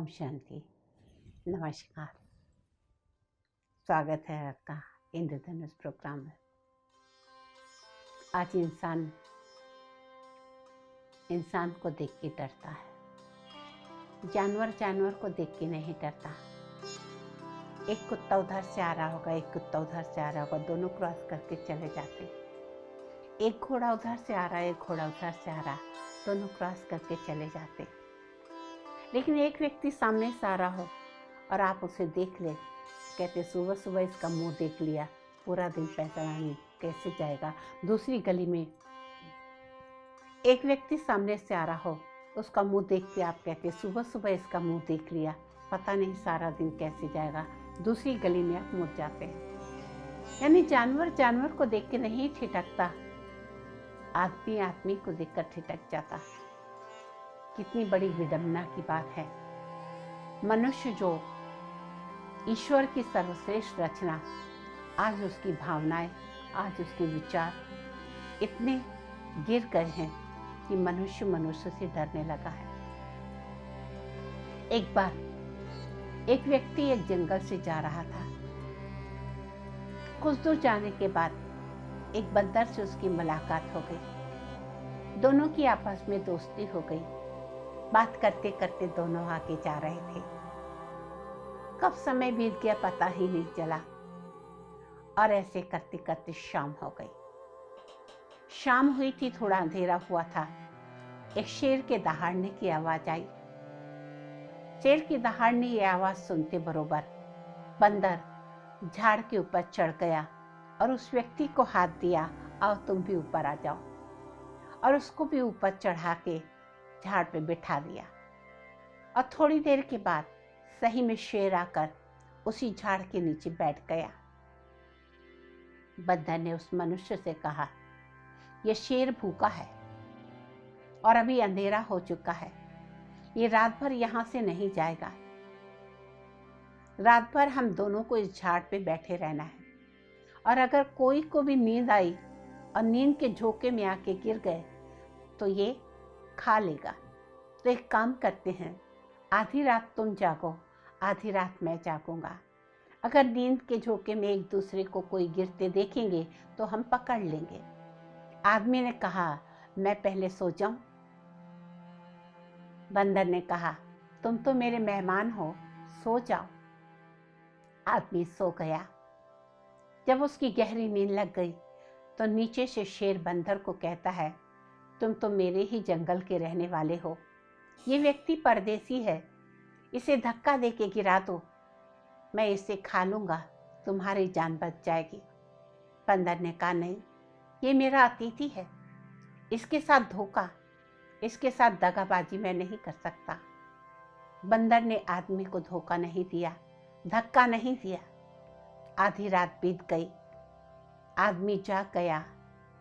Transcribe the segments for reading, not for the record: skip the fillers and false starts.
ओम शांति। नमस्कार। स्वागत है आपका इंद्रधनुष प्रोग्राम में। आज इंसान को देख के डरता है, जानवर को देख के नहीं डरता। एक कुत्ता उधर से आ रहा होगा, एक कुत्ता उधर से आ रहा होगा, दोनों क्रॉस करके चले जाते। एक घोड़ा उधर से आ रहा है, एक घोड़ा उधर से आ रहा, दोनों क्रॉस करके चले जाते। लेकिन एक व्यक्ति सामने से आ रहा हो और आप उसे देख ले, कहते सुबह सुबह इसका मुंह देख लिया, पूरा दिन पहचान कैसे जाएगा। दूसरी गली में एक व्यक्ति सामने से आ रहा हो, उसका मुंह देख के आप कहते सुबह सुबह इसका मुंह देख लिया, पता नहीं सारा दिन कैसे जाएगा। दूसरी गली में आप मुड़ जाते हैं। यानी जानवर को देख के नहीं ठिठकता, आदमी को देखकर ठिठक जाता। कितनी बड़ी विडंबना की बात है। मनुष्य जो ईश्वर की सर्वश्रेष्ठ रचना, आज उसकी भावनाएं, आज उसके विचार इतने गिर गए हैं कि मनुष्य से डरने लगा है। एक बार एक व्यक्ति एक जंगल से जा रहा था। कुछ दूर जाने के बाद एक बंदर से उसकी मुलाकात हो गई। दोनों की आपस में दोस्ती हो गई। बात करते करते दोनों आगे जा रहे थे। कब समय बीत गया पता ही नहीं चला और ऐसे करते करते शाम हो गई। शाम हुई थी, थोड़ा अंधेरा हुआ था। एक शेर के दहाड़ने की आवाज आई। शेर की दहाड़ने की आवाज सुनते बरोबर बंदर झाड़ के ऊपर चढ़ गया और उस व्यक्ति को हाथ दिया, आओ तुम भी ऊपर आ जाओ, और उसको भी ऊपर चढ़ा के झाड़ पे बिठा दिया। और थोड़ी देर के बाद सही में शेर आकर उसी झाड़ के नीचे बैठ गया। बंदर ने उस मनुष्य से कहा, यह शेर भूखा है और अभी अंधेरा हो चुका है, ये रात भर यहां से नहीं जाएगा। रात भर हम दोनों को इस झाड़ पे बैठे रहना है, और अगर कोई को भी नींद आई और नींद के झोंके में आके गिर गए तो ये खा लेगा। तो एक काम करते हैं, आधी रात तुम जागो, आधी रात मैं जागूंगा। अगर नींद के झोंके में एक दूसरे को कोई गिरते देखेंगे तो हम पकड़ लेंगे। आदमी ने कहा, मैं पहले सो जाऊं। बंदर ने कहा, तुम तो मेरे मेहमान हो, सो जाओ। आदमी सो गया। जब उसकी गहरी नींद लग गई तो नीचे से शेर बंदर को कहता है, तुम तो मेरे ही जंगल के रहने वाले हो, ये व्यक्ति परदेसी है, इसे धक्का दे के गिरा दो, मैं इसे खा लूंगा, तुम्हारी जान बच जाएगी। बंदर ने कहा, नहीं, ये मेरा अतिथि है, इसके साथ धोखा, इसके साथ दगाबाजी मैं नहीं कर सकता। बंदर ने आदमी को धोखा नहीं दिया, धक्का नहीं दिया। आधी रात बीत गई, आदमी जाग गया,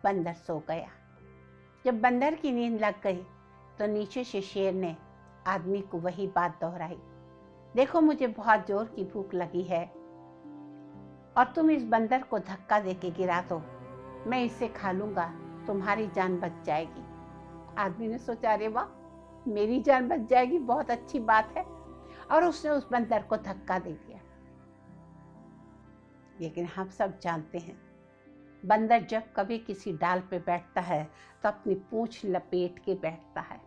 बंदर सो गया। जब बंदर की नींद लग गई तो नीचे से शेर ने आदमी को वही बात दोहराई, देखो मुझे बहुत जोर की भूख लगी है और तुम इस बंदर को धक्का देके गिरा दो, मैं इसे खा लूंगा, तुम्हारी जान बच जाएगी। आदमी ने सोचा, अरे वाह, मेरी जान बच जाएगी, बहुत अच्छी बात है, और उसने उस बंदर को धक्का दे दिया। लेकिन हम सब जानते हैं, बंदर जब कभी किसी डाल पे बैठता है तो अपनी पूंछ लपेट के बैठता है।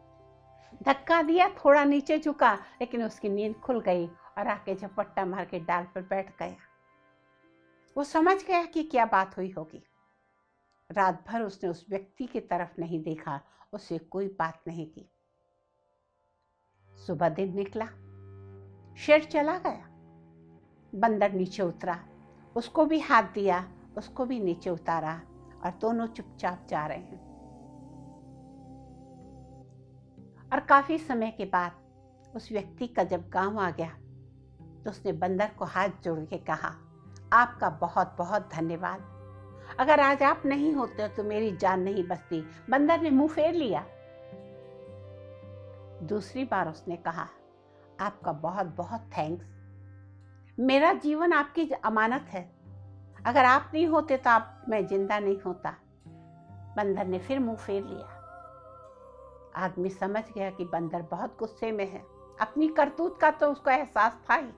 धक्का दिया, थोड़ा नीचे झुका, लेकिन उसकी नींद खुल गई और आके झपट्टा मार के डाल पर बैठ गया। वो समझ गया कि क्या बात हुई होगी। रात भर उसने उस व्यक्ति की तरफ नहीं देखा, उससे कोई बात नहीं की। सुबह दिन निकला, शेर चला गया, बंदर नीचे उतरा, उसको भी हाथ दिया, उसको भी नीचे उतारा, और दोनों चुपचाप जा रहे हैं। और काफी समय के बाद उस व्यक्ति का जब गांव आ गया तो उसने बंदर को हाथ जोड़ के कहा, आपका बहुत बहुत धन्यवाद, अगर आज आप नहीं होते तो मेरी जान नहीं बचती। बंदर ने मुंह फेर लिया। दूसरी बार उसने कहा, आपका बहुत बहुत थैंक्स, मेरा जीवन आपकी अमानत है, अगर आप नहीं होते तो मैं जिंदा नहीं होता। बंदर ने फिर मुंह फेर लिया। आदमी समझ गया कि बंदर बहुत गुस्से में है, अपनी करतूत का तो उसको एहसास था ही।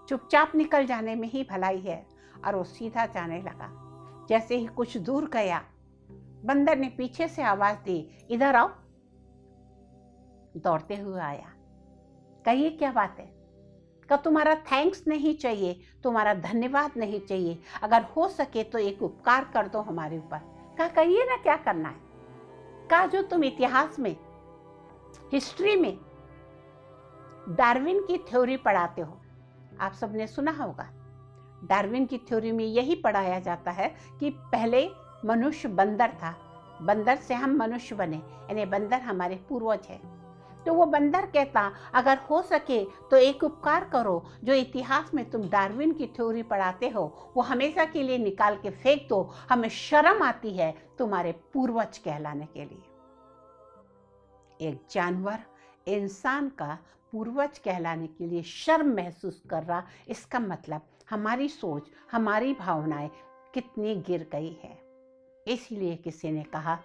चुपचाप निकल जाने में ही भलाई है। और वो सीधा जाने लगा। जैसे ही कुछ दूर गया, बंदर ने पीछे से आवाज दी, इधर आओ। दौड़ते हुए आया। कहिए क्या बात है? का तुम्हारा थैंक्स नहीं चाहिए, तुम्हारा धन्यवाद नहीं चाहिए, अगर हो सके तो एक उपकार कर दो हमारे ऊपर। कहा कहिए ना क्या करना है। कहा जो तुम इतिहास में, हिस्ट्री में डार्विन की थ्योरी पढ़ाते हो, आप सबने सुना होगा। डार्विन की थ्योरी में यही पढ़ाया जाता है कि पहले मनुष्य बंदर था, बंदर से हम मनुष्य बने, यानी बंदर हमारे पूर्वज है। तो वो बंदर कहता अगर हो सके तो एक उपकार करो, जो इतिहास में तुम डार्विन की थ्योरी पढ़ाते हो वो हमेशा के लिए निकाल के फेंक दो, हमें शर्म आती है तुम्हारे पूर्वज कहलाने के लिए। एक जानवर इंसान का पूर्वज कहलाने के लिए शर्म महसूस कर रहा, इसका मतलब हमारी सोच, हमारी भावनाएं कितनी गिर गई है। इसलिए किसी ने कहा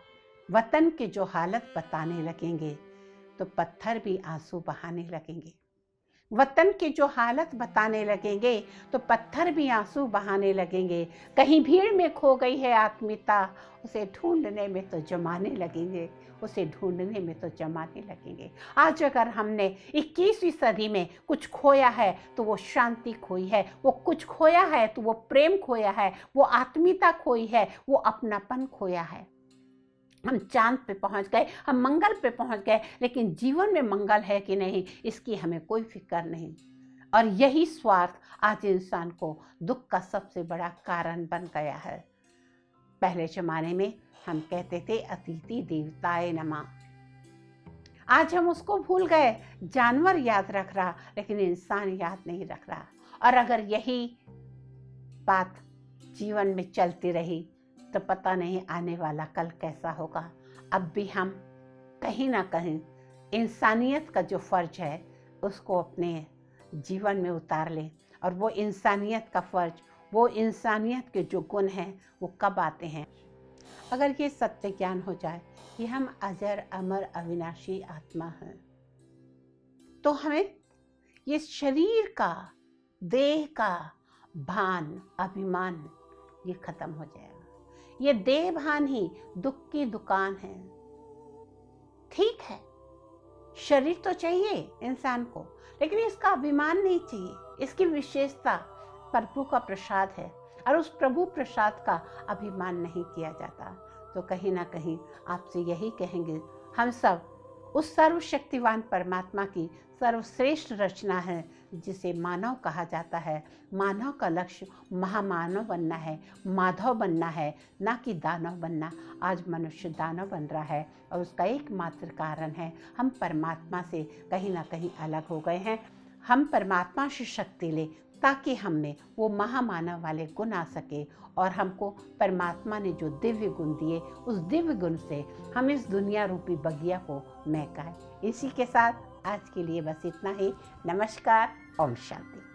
वतन की जो हालत बताने लगेंगे तो पत्थर भी आंसू बहाने लगेंगे। वतन की जो हालत बताने लगेंगे तो पत्थर भी आंसू बहाने लगेंगे। कहीं भीड़ में खो गई है आत्मीयता, उसे ढूंढने में तो जमाने लगेंगे, उसे ढूंढने में तो जमाने लगेंगे। आज अगर हमने 21वीं सदी में कुछ खोया है तो वो शांति खोई है, वो कुछ खोया है तो वो प्रेम खोया है, वो आत्मीयता खोई है, वो अपनापन खोया है। हम चांद पे पहुंच गए, हम मंगल पे पहुंच गए, लेकिन जीवन में मंगल है कि नहीं इसकी हमें कोई फिक्र नहीं। और यही स्वार्थ आज इंसान को दुख का सबसे बड़ा कारण बन गया है। पहले जमाने में हम कहते थे अतिथि देवताए नमः, आज हम उसको भूल गए। जानवर याद रख रहा लेकिन इंसान याद नहीं रख रहा। और अगर यही बात जीवन में चलती रही तो पता नहीं आने वाला कल कैसा होगा। अब भी हम कहीं ना कहीं इंसानियत का जो फर्ज है उसको अपने जीवन में उतार लें। और वो इंसानियत का फर्ज, वो इंसानियत के जो गुण हैं वो कब आते हैं? अगर ये सत्य ज्ञान हो जाए कि हम अजर अमर अविनाशी आत्मा हैं, तो हमें ये शरीर का, देह का भान, अभिमान ये खत्म हो जाएगा। ये देह भान ही दुख की दुकान है। ठीक है, शरीर तो चाहिए इंसान को, लेकिन इसका अभिमान नहीं चाहिए। इसकी विशेषता प्रभु का प्रसाद है और उस प्रभु प्रसाद का अभिमान नहीं किया जाता। तो कहीं ना कहीं आपसे यही कहेंगे, हम सब उस सर्वशक्तिवान परमात्मा की सर्वश्रेष्ठ रचना है जिसे मानव कहा जाता है। मानव का लक्ष्य महामानव बनना है, माधव बनना है, ना कि दानव बनना। आज मनुष्य दानव बन रहा है और उसका एकमात्र कारण है हम परमात्मा से कहीं ना कहीं अलग हो गए हैं। हम परमात्मा से शक्ति ले ताकि हमें वो महामानव वाले गुण आ सके और हमको परमात्मा ने जो दिव्य गुण दिए उस दिव्य गुण से हम इस दुनिया रूपी बगिया को महकाएं। इसी के साथ आज के लिए बस इतना ही। नमस्कार, ओम शांति।